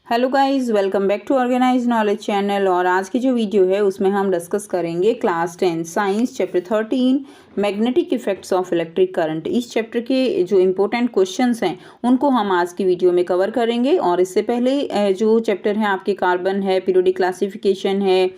Hello guys, welcome back to organize knowledge channel. और आज की जो वीडियो है उसमें हम डिस्कस करेंगे class 10 science chapter 13 magnetic effects of electric current. इस चैप्टर के जो इम्पोर्टेंट क्वेश्चंस हैं उनको हम आज की वीडियो में कवर करेंगे। और इससे पहले जो चैप्टर है आपके कार्बन है, पीरियोडिक क्लासिफिकेशन है,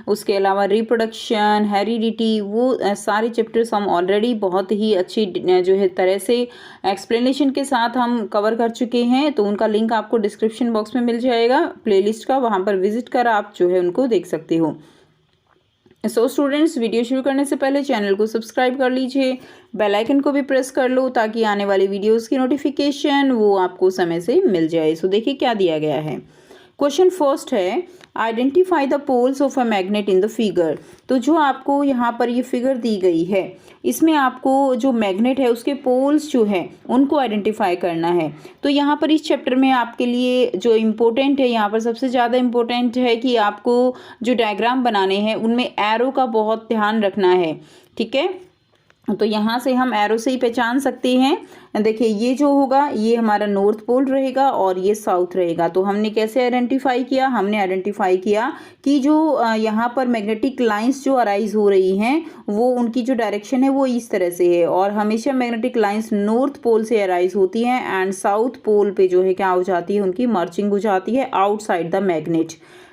उसके अलावा रिप्रोडक्शन, हेरिडिटी, वो सारे चैप्टर्स हम ऑलरेडी बहुत ही अच्छी जो है तरह से एक्सप्लेनेशन के साथ हम कवर कर चुके हैं। तो उनका लिंक आपको डिस्क्रिप्शन बॉक्स में मिल जाएगा प्लेलिस्ट का, वहाँ पर विजिट कर आप जो है उनको देख सकते हो। स्टूडेंट्स, वीडियो शुरू करने से पहले चैनल को सब्सक्राइब कर लीजिए, बेल आइकन को भी प्रेस कर लो ताकि आने वाली वीडियोस की नोटिफिकेशन वो आपको समय से मिल जाए। देखिए क्या दिया गया है। क्वेश्चन फर्स्ट है, identify the poles of a magnet in the figure. तो जो आपको यहाँ पर ये फिगर दी गई है इसमें आपको जो मैग्नेट है उसके पोल्स जो है उनको आइडेंटिफाई करना है। तो यहाँ पर इस चैप्टर में आपके लिए जो इम्पोर्टेंट है, यहाँ पर सबसे ज़्यादा इम्पोर्टेंट है कि आपको जो डायग्राम बनाने हैं उनमें एरो का बहुत ध्यान रखना है। ठीक है, तो यहाँ से हम एरो से ही पहचान सकते हैं। देखिए ये जो होगा ये हमारा नॉर्थ पोल रहेगा और ये साउथ रहेगा। तो हमने कैसे आइडेंटिफाई किया? हमने आइडेंटिफाई किया कि जो यहाँ पर मैग्नेटिक लाइंस जो अराइज हो रही हैं वो उनकी जो डायरेक्शन है वो इस तरह से है। और हमेशा मैग्नेटिक लाइंस नॉर्थ पोल से अराइज होती हैं एंड साउथ पोल पे जो है क्या हो जाती है, उनकी मार्चिंग हो जाती है आउटसाइड द मैग्नेट।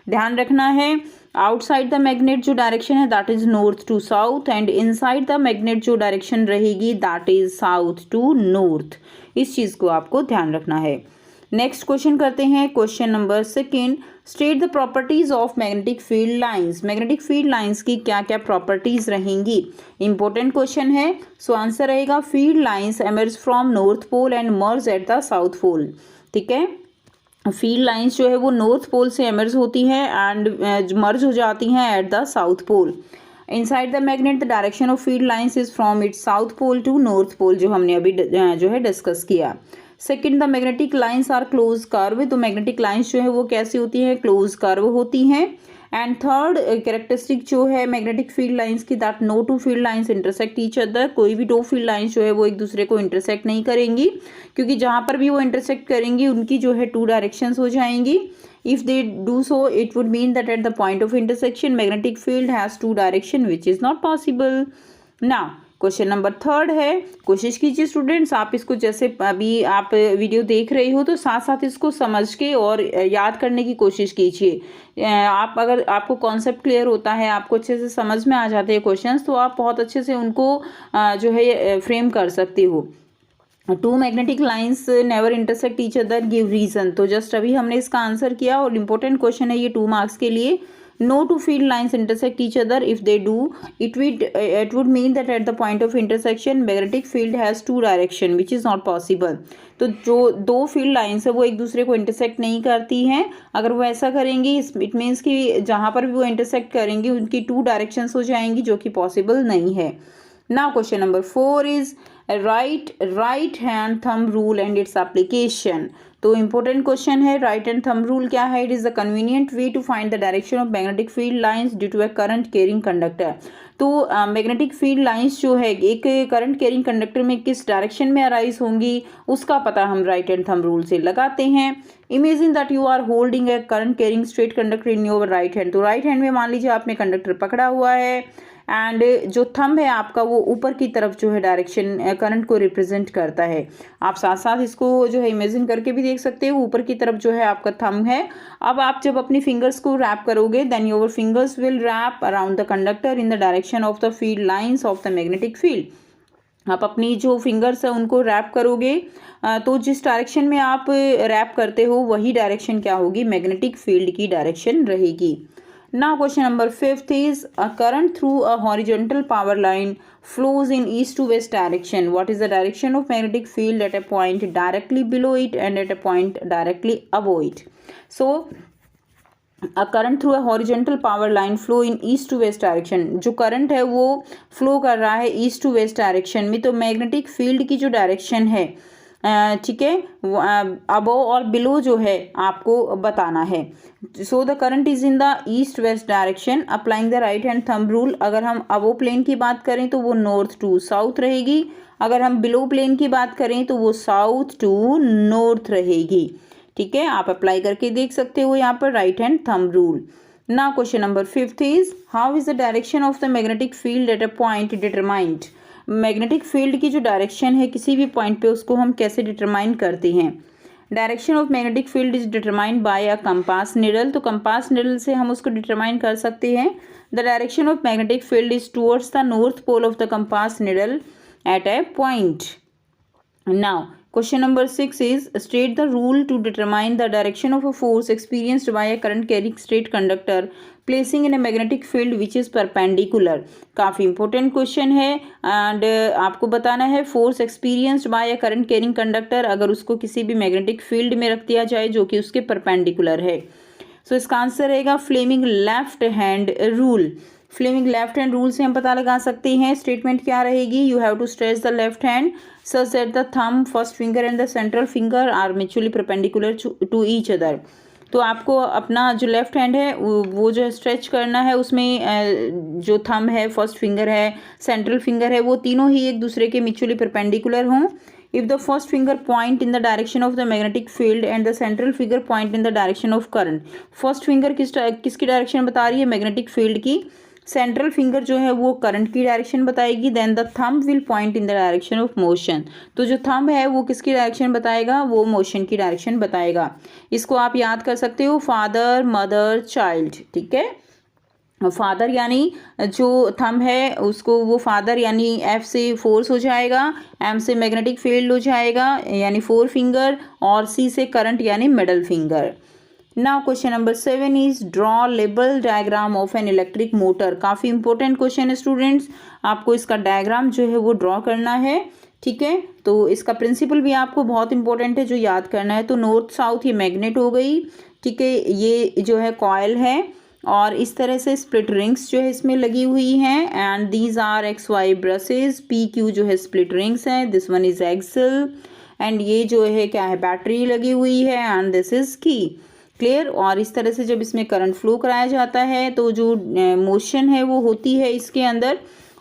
ध्यान रखना है, आउटसाइड द मैग्नेट जो डायरेक्शन है that is north to south and inside the magnet जो डायरेक्शन रहेगी that is south to north. इस चीज को आपको ध्यान रखना है। नेक्स्ट क्वेश्चन करते हैं। Question number second, state the properties of magnetic field lines. Magnetic field lines की क्या क्या प्रॉपर्टीज रहेंगी? इंपॉर्टेंट क्वेश्चन है। सो आंसर रहेगा field lines emerge from north pole and merge at the south pole. ठीक है, फील्ड लाइंस जो है वो नॉर्थ पोल से एमर्ज होती हैं एंड मर्ज हो जाती हैं at the south pole. Inside the magnet the direction of field lines is from its south pole to north pole, जो हमने अभी जो है डिस्कस किया। Second, the magnetic lines are close curve. तो मैग्नेटिक लाइंस जो है वो कैसी होती हैं? क्लोज कर्व होती हैं। एंड थर्ड कैरेक्टरिस्टिक जो है मैग्नेटिक फील्ड लाइंस की, that no two field lines intersect each other. कोई भी दो फील्ड लाइंस जो है वो एक दूसरे को इंटरसेक्ट नहीं करेंगी, क्योंकि जहां पर भी वो इंटरसेक्ट करेंगी उनकी जो है टू डायरेक्शंस हो जाएंगी। If they do so it would mean that at the point of intersection magnetic field has two direction which is not possible. Now question number third है, कोशिश कीजिए स्टूडेंट्स आप इसको, जैसे अभी आप वीडियो देख रहे हो तो साथ साथ इसको समझ के और याद करने की कोशिश कीजिए। आप अगर आपको कॉन्सेप्ट क्लियर होता है, आपको अच्छे से समझ में आ जाते हैं क्वेश्चंस, तो आप बहुत अच्छे से उनको जो है फ्रेम कर सकते हो। Two magnetic lines never intersect each other, give reason. तो जस्ट अभी हमने इसका आंसर किया और इम्पोर्टेंट क्वेश्चन है ये 2 मार्क्स के लिए। No two field lines intersect each other. If they do, it would mean that at the point of intersection magnetic field has two direction, which is not possible. तो जो दो field lines है वो एक दूसरे को इंटरसेक्ट नहीं करती हैं। अगर वो ऐसा करेंगी इट मीन्स कि जहाँ पर भी वो इंटरसेक्ट करेंगी उनकी टू डायरेक्शंस हो जाएंगी, जो कि पॉसिबल नहीं है। Now question number 4 is right hand thumb rule and its application. तो इंपॉर्टेंट क्वेश्चन है, राइट हैंड थंब रूल क्या है? It is the convenient way to find the direction of magnetic field lines due to a current carrying conductor. तो magnetic field lines जो है एक current carrying conductor में किस direction में अराइज होंगी उसका पता हम राइट हैंड थंब रूल से लगाते हैं। Imagine that you are holding a current carrying straight conductor in your right hand. तो राइट हैंड में मान लीजिए आपने कंडक्टर पकड़ा हुआ है एंड जो थंब है आपका वो ऊपर की तरफ जो है डायरेक्शन करंट को रिप्रेजेंट करता है। आप साथ साथ इसको जो है इमेजिन करके भी देख सकते हो। ऊपर की तरफ जो है आपका थंब है। अब आप जब अपनी फिंगर्स को रैप करोगे then your fingers will wrap around the conductor in the direction of the field lines of the magnetic field. आप अपनी जो फिंगर्स है उनको रैप करोगे तो जिस डायरेक्शन में आप रैप करते हो वही डायरेक्शन क्या होगी? मैग्नेटिक फील्ड की डायरेक्शन रहेगी। Now question number 5 is a current through a horizontal power line flows in east to west direction. What is the direction of magnetic field at a point directly below it and at a point directly above it? So a current through a horizontal power line flow in east to west direction. जो current है वो flow कर रहा है east to west direction में। तो magnetic field की जो डायरेक्शन है, ठीक है, अबो और बिलो जो है आपको बताना है। So the current is in the east west direction applying the right hand thumb rule. अगर हम अबो प्लेन की बात करें तो वो नॉर्थ टू साउथ रहेगी, अगर हम बिलो प्लेन की बात करें तो वो साउथ टू नॉर्थ रहेगी। ठीक है, आप अप्लाई करके देख सकते हो यहाँ पर right hand thumb rule. Now question number 5 is how is the direction of the magnetic field at a point determined. Magnetic field की जो डायरेक्शन है किसी भी पॉइंट पे उसको हम कैसे डिटरमाइन करते हैं। Direction of magnetic field is determined by a compass needle. तो कंपास निडल से हम उसको डिटरमाइन कर सकते हैं। The direction of magnetic field is towards the north pole of the compass needle at a point. Now question number 6 is state the rule to determine the direction of a force experienced by a current carrying straight conductor placing in a magnetic field which is perpendicular। काफ़ी important question है and आपको बताना है force experienced bye अ current carrying conductor अगर उसको किसी भी magnetic field में रख दिया जाए जो कि उसके परपेंडिकुलर है। सो इसका आंसर रहेगा Fleming left hand rule. Fleming left hand rule से हम पता लगा सकते हैं। स्टेटमेंट क्या रहेगी, you have to stretch the left hand such that the thumb, first finger and the central finger are mutually perpendicular to each other। तो आपको अपना जो लेफ्ट हैंड है वो जो स्ट्रेच करना है उसमें जो थंब है, फर्स्ट फिंगर है, सेंट्रल फिंगर है, वो तीनों ही एक दूसरे के म्यूचुअली परपेंडिकुलर हों। If the first finger point in the direction of the magnetic field and the central finger point in the direction of current. First finger किसकी डायरेक्शन बता रही है, मैग्नेटिक फील्ड की। सेंट्रल फिंगर जो है वो current की डायरेक्शन बताएगी। Then the thumb will point in the direction of motion. तो जो थंब है वो किसकी डायरेक्शन बताएगा, वो मोशन की डायरेक्शन बताएगा। इसको आप याद कर सकते हो, फादर मदर चाइल्ड। ठीक है, फादर यानी जो थंब है उसको वो फादर यानी एफ से फोर्स हो जाएगा, एम से मैग्नेटिक फील्ड हो जाएगा यानी 4 फिंगर, और सी से करंट यानी middle finger. Now question number 7 is draw label diagram of N electric motor. काफ़ी इंपॉर्टेंट क्वेश्चन है स्टूडेंट्स, आपको इसका डायग्राम जो है वो ड्रॉ करना है। ठीक है, तो इसका प्रिंसिपल भी आपको बहुत इंपॉर्टेंट है जो याद करना है। तो नॉर्थ साउथ ये मैग्नेट हो गई। ठीक है, ये जो है कॉयल है और इस तरह से स्प्लिट रिंग्स जो है इसमें लगी हुई हैं and these are X Y brushes. P Q जो है स्प्लिट रिंग्स हैं, this one is axle and ये जो है क्या है, बैटरी लगी हुई है and this is key. Clear. और इस तरह से जब इसमें करंट फ्लो कराया जाता है तो जो मोशन है वो होती है इसके अंदर।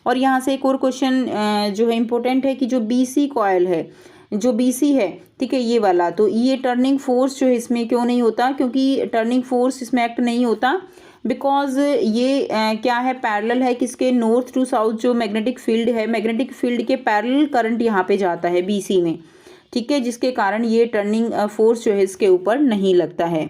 और यहाँ से एक और क्वेश्चन जो है इम्पोर्टेंट है कि जो बीसी कॉयल है, जो बीसी है, ठीक है, ये वाला, तो ये टर्निंग फोर्स जो है इसमें क्यों नहीं होता, क्योंकि टर्निंग फोर्स इसमें एक्ट नहीं होता बिकॉज ये क्या है, पैरेलल है किसके, नॉर्थ टू साउथ जो मैग्नेटिक फील्ड है, मैग्नेटिक फील्ड के पैरेलल करंट यहाँ पे जाता है बीसी में। ठीक है, जिसके कारण ये टर्निंग फोर्स जो है इसके ऊपर नहीं लगता है।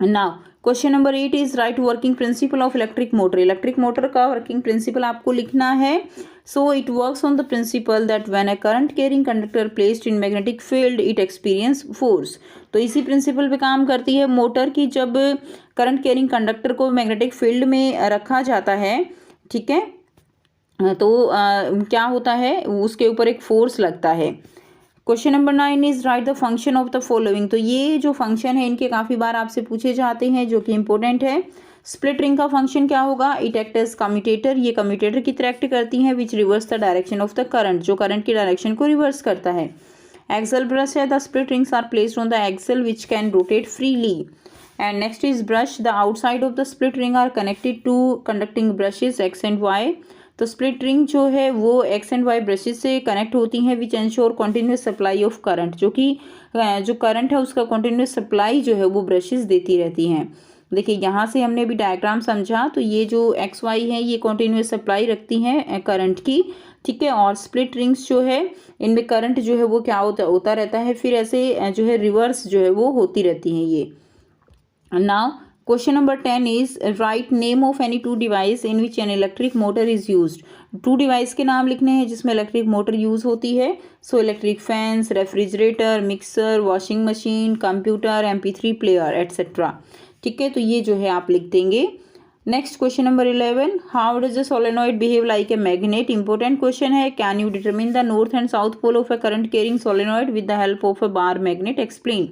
Now question number 8 is right working principle of electric motor. Electric motor का वर्किंग प्रिंसिपल आपको लिखना है। So it works on the principal that when a current carrying conductor placed in magnetic field it experience force. तो इसी principal पे काम करती है मोटर की। जब करंट कैरिंग कंडक्टर को मैग्नेटिक फील्ड में रखा जाता है, ठीक है, तो क्या होता है, उसके ऊपर एक फोर्स लगता है। Question number 9 is right the function of the following. तो ये जो फंक्शन है इनके काफ़ी बार आपसे पूछे जाते हैं जो कि इंपॉर्टेंट है। स्प्लिट रिंग का फंक्शन क्या होगा, इट एक्ट एज कम्यूटेटर। ये कम्यूटेटर की तरह एक्ट करती हैं which reverse the direction of the current, जो करंट की डायरेक्शन को रिवर्स करता है। एक्सल ब्रश है, the split rings are placed on the axle which can rotate freely. And next is brush, the outside of the split ring are connected to conducting brushes X and Y. तो split ring जो है वो x and Y brushes से connect होती हैं which ensure continuous supply of current, जो कि जो करंट है उसका कॉन्टिन्यूस सप्लाई जो है वो ब्रशेज देती रहती हैं। देखिए यहाँ से हमने अभी डायग्राम समझा, तो ये जो एक्स वाई है ये कॉन्टिन्यूस सप्लाई रखती हैं करंट की। ठीक है, और स्प्लिट रिंग्स जो है इनमें करंट जो है वो क्या होता रहता है, फिर ऐसे जो है रिवर्स जो है वो होती रहती हैं ये। Now question number 10 is write name of any two device in which an electric motor is used. Two device के नाम लिखने हैं जिसमें इलेक्ट्रिक मोटर यूज होती है। So electric fans, refrigerator, mixer, washing machine, computer, MP3 player etcetera. ठीक है, तो ये जो है आप लिख देंगे। Next question number 11, how does the solenoid behave like a magnet. Important question है। Can you determine the north and south pole of a current carrying solenoid with the help of a bar magnet, explain.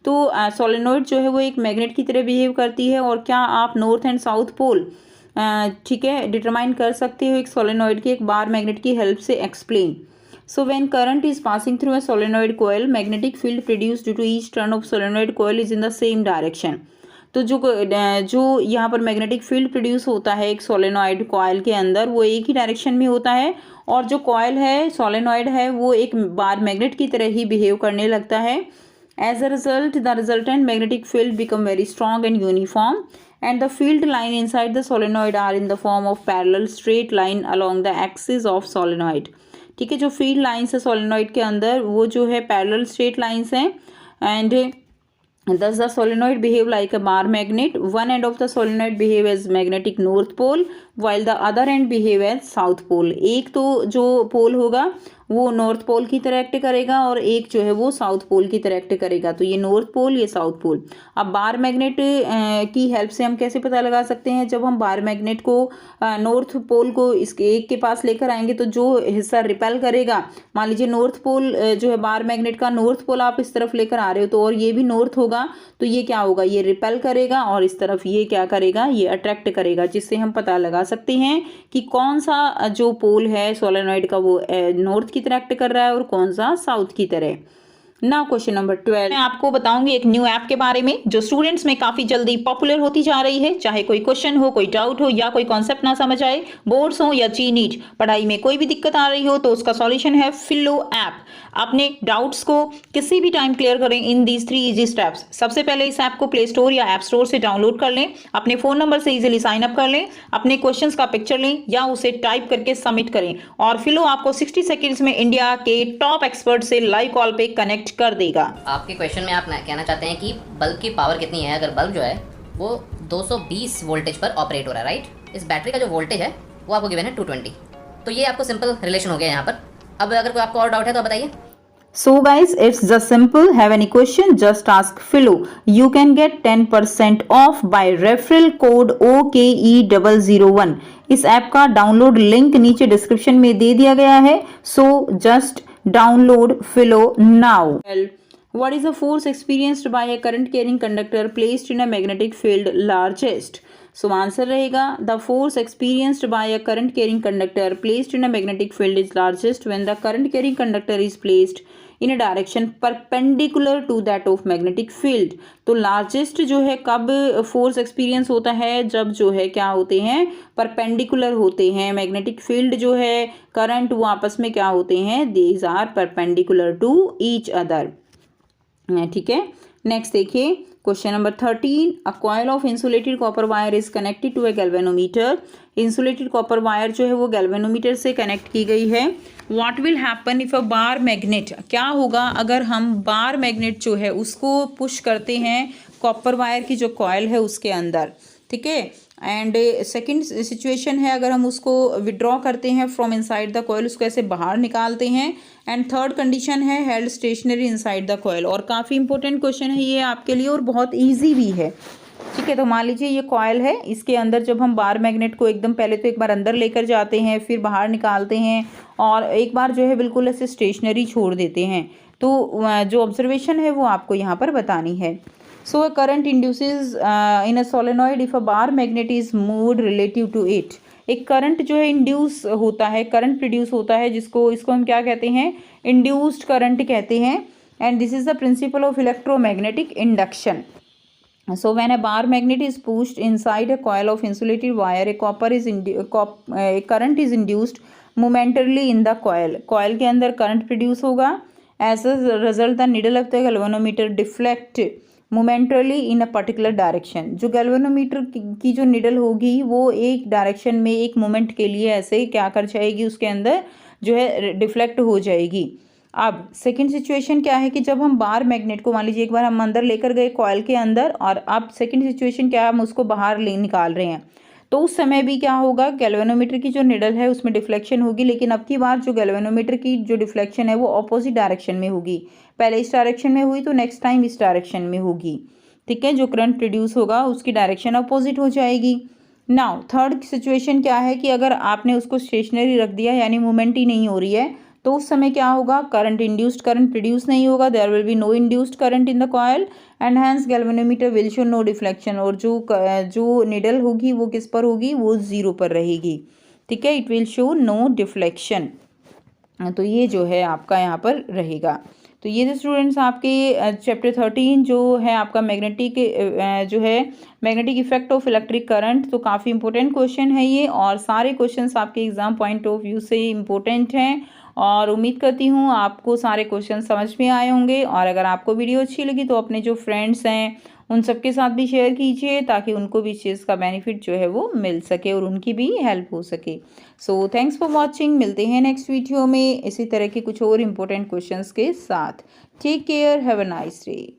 तो solenoid जो है वो एक magnet की तरह behave करती है, और क्या आप नॉर्थ एंड साउथ पोल ठीक है डिटरमाइन कर सकते हो एक सोलेनॉइड के एक बार मैग्नेट की हेल्प से, explain. So when current is passing through a solenoid coil, magnetic field produced due to each turn of solenoid coil is in the same direction. तो जो यहाँ पर मैग्नेटिक फील्ड प्रोड्यूस होता है एक solenoid coil के अंदर, वो एक ही डायरेक्शन में होता है, और जो कॉइल है सोलेनॉइड है वो एक बार मैग्नेट की तरह ही बिहेव करने लगता है। As a result, the resultant magnetic field become very strong and uniform, and the field line inside the solenoid are in the form of parallel straight line along the axis of solenoid. ठीक है, जो field lines है solenoid के अंदर वो जो है parallel straight lines हैं, and thus the solenoid behave like a bar magnet. One end of the solenoid behave as magnetic north pole while the other end behave as south pole. एक तो जो पोल होगा वो नॉर्थ पोल की तरह act करेगा और एक जो है वो साउथ पोल की तरह एक्ट करेगा, तो ये नॉर्थ पोल ये साउथ पोल। अब बार मैग्नेट की हेल्प से हम कैसे पता लगा सकते हैं, जब हम बार मैग्नेट को नॉर्थ पोल को इसके एक के पास लेकर आएंगे तो जो हिस्सा रिपेल करेगा, मान लीजिए नॉर्थ पोल जो है बार मैग्नेट का नॉर्थ पोल आप इस तरफ लेकर आ रहे हो तो और ये भी नॉर्थ होगा, तो ये क्या होगा, ये रिपेल करेगा और इस तरफ ये क्या करेगा, ये अट्रैक्ट करेगा, जिससे हम पता लगा सकते हैं कि कौन सा जो पोल है सोलेनॉइड का वो नॉर्थ की तरह एक्ट कर रहा है और कौन सा साउथ की तरह। नाउ क्वेश्चन नंबर 12, मैं आपको बताऊंगी एक न्यू ऐप के बारे में जो स्टूडेंट्स में काफी जल्दी पॉपुलर होती जा रही है। चाहे कोई क्वेश्चन हो, कोई डाउट हो या कोई कॉन्सेप्ट ना समझ आए, बोर्ड्स हो या जी नीट, पढ़ाई में कोई भी दिक्कत आ रही हो तो उसका सॉल्यूशन है फिलो ऐप। अपने डाउट्स को किसी भी टाइम क्लियर करें इन दीज 3 इजी स्टेप्स। सबसे पहले इस ऐप को प्ले स्टोर या ऐप स्टोर से डाउनलोड कर लें, अपने फोन नंबर से इजीली साइन अप कर लें, अपने क्वेश्चंस का पिक्चर लें या उसे टाइप करके सबमिट करें और फिलो आपको 60 सेकेंड्स में इंडिया के टॉप एक्सपर्ट से लाइव कॉल पे कनेक्ट कर देगा। आपके क्वेश्चन में आप कहना चाहते हैं कि बल्ब की पावर कितनी है। अगर बल्ब जो है वो 220 वोल्टेज पर ऑपरेट हो रहा है, राइट। इस बैटरी का जो वोल्टेज है वो आपको गिवन है 220। तो ये आपको सिंपल रिलेशन हो गया यहाँ पर। अब अगर कोई आपको और डाउट है तो बताइए। So guys, it's just simple. Have any question? Just ask Philo. You can get 10% off by referral code OKE001. इस ऐप का डाउनलोड लिंक नीचे डिस्क्रिप्शन में दे दिया गया है. So just download Philo now. Well, what is the force experienced by a current carrying conductor placed in a magnetic field largest? So answer रहेगा the force experienced by a current carrying conductor placed in a magnetic field is largest when the current carrying conductor is placed in a direction perpendicular to that of magnetic field. तो largest जो है कब force experience होता है, जब जो है क्या होते हैं, perpendicular होते हैं magnetic field जो है current वो आपस में क्या होते हैं, these are perpendicular to each other। ठीक है, नेक्स्ट देखिए question number 13, a coil of insulated copper wire is connected to a galvanometer. Insulated copper wire जो है वो गैल्वेनोमीटर से कनेक्ट की गई है। What will happen if a bar magnet, क्या होगा अगर हम बार मैग्नेट जो है उसको पुश करते हैं कॉपर वायर की जो कॉइल है उसके अंदर, ठीक है। एंड सेकंड सिचुएशन है अगर हम उसको विड्रॉ करते हैं फ्रॉम इनसाइड द कॉइल, उसको ऐसे बाहर निकालते हैं। एंड थर्ड कंडीशन है held stationary inside the coil. और काफ़ी इंपॉर्टेंट क्वेश्चन है ये आपके लिए और बहुत ईजी भी है, ठीक है। तो मान लीजिए ये कॉइल है, इसके अंदर जब हम बार मैग्नेट को एकदम पहले तो एक बार अंदर लेकर जाते हैं, फिर बाहर निकालते हैं और एक बार जो है बिल्कुल ऐसे स्टेशनरी छोड़ देते हैं, तो जो ऑब्जर्वेशन है वो आपको यहाँ पर बतानी है। So a current induces in a solenoid if a bar magnet is moved relative to it. एक करंट जो है इंड्यूस होता है, करंट प्रोड्यूस होता है, इसको हम क्या कहते हैं, इंड्यूस्ड करंट कहते हैं। And this is the principle of electromagnetic induction. So when a bar magnet is pushed inside a coil of insulated wire, a current is induced momentarily in the coil. Coil के अंदर current produce होगा। As a result, the needle of the galvanometer deflect momentarily in a particular direction. जो galvanometer की जो needle होगी वो एक direction में एक मोमेंट के लिए ऐसे क्या कर जाएगी, उसके अंदर जो है डिफ्लेक्ट हो जाएगी। अब सेकंड सिचुएशन क्या है कि जब हम बार मैग्नेट को मान लीजिए एक बार हम अंदर लेकर गए कॉइल के अंदर और अब सेकंड सिचुएशन क्या है, हम उसको बाहर निकाल रहे हैं, तो उस समय भी क्या होगा, गैल्वेनोमीटर की जो निडल है उसमें डिफ्लेक्शन होगी। लेकिन अब की बार जो गैल्वेनोमीटर की जो डिफ्लेक्शन है वो ऑपोजिट डायरेक्शन में होगी। पहले इस डायरेक्शन में हुई तो नेक्स्ट टाइम इस डायरेक्शन में होगी, ठीक है। जो करंट प्रोड्यूस होगा उसकी डायरेक्शन अपोजिट हो जाएगी। नाउ थर्ड सिचुएशन क्या है कि अगर आपने उसको स्टेशनरी रख दिया यानी मूवमेंट ही नहीं हो रही है, तो उस समय क्या होगा, करंट इंड्यूस्ड करंट प्रोड्यूस नहीं होगा, there will be no induced current in the coil and hence galvanometer will show no deflection. और जो निडल होगी वो किस पर होगी, वो 0 पर रहेगी, ठीक है। It will show no deflection. तो ये जो है आपका यहाँ पर रहेगा। तो ये स्टूडेंट्स आपके चैप्टर 13 जो है आपका मैग्नेटिक जो है magnetic effect of electric current, तो काफ़ी इंपॉर्टेंट क्वेश्चन है ये और सारे क्वेश्चंस आपके एग्जाम पॉइंट ऑफ व्यू से इम्पोर्टेंट हैं और उम्मीद करती हूँ आपको सारे क्वेश्चन समझ में आए होंगे। और अगर आपको वीडियो अच्छी लगी तो अपने जो फ्रेंड्स हैं उन सबके साथ भी शेयर कीजिए, ताकि उनको भी इस चीज़ का बेनिफिट जो है वो मिल सके और उनकी भी हेल्प हो सके। So thanks for watching. मिलते हैं नेक्स्ट वीडियो में इसी तरह के कुछ और इम्पोर्टेंट क्वेश्चंस के साथ। Take care, have a nice day.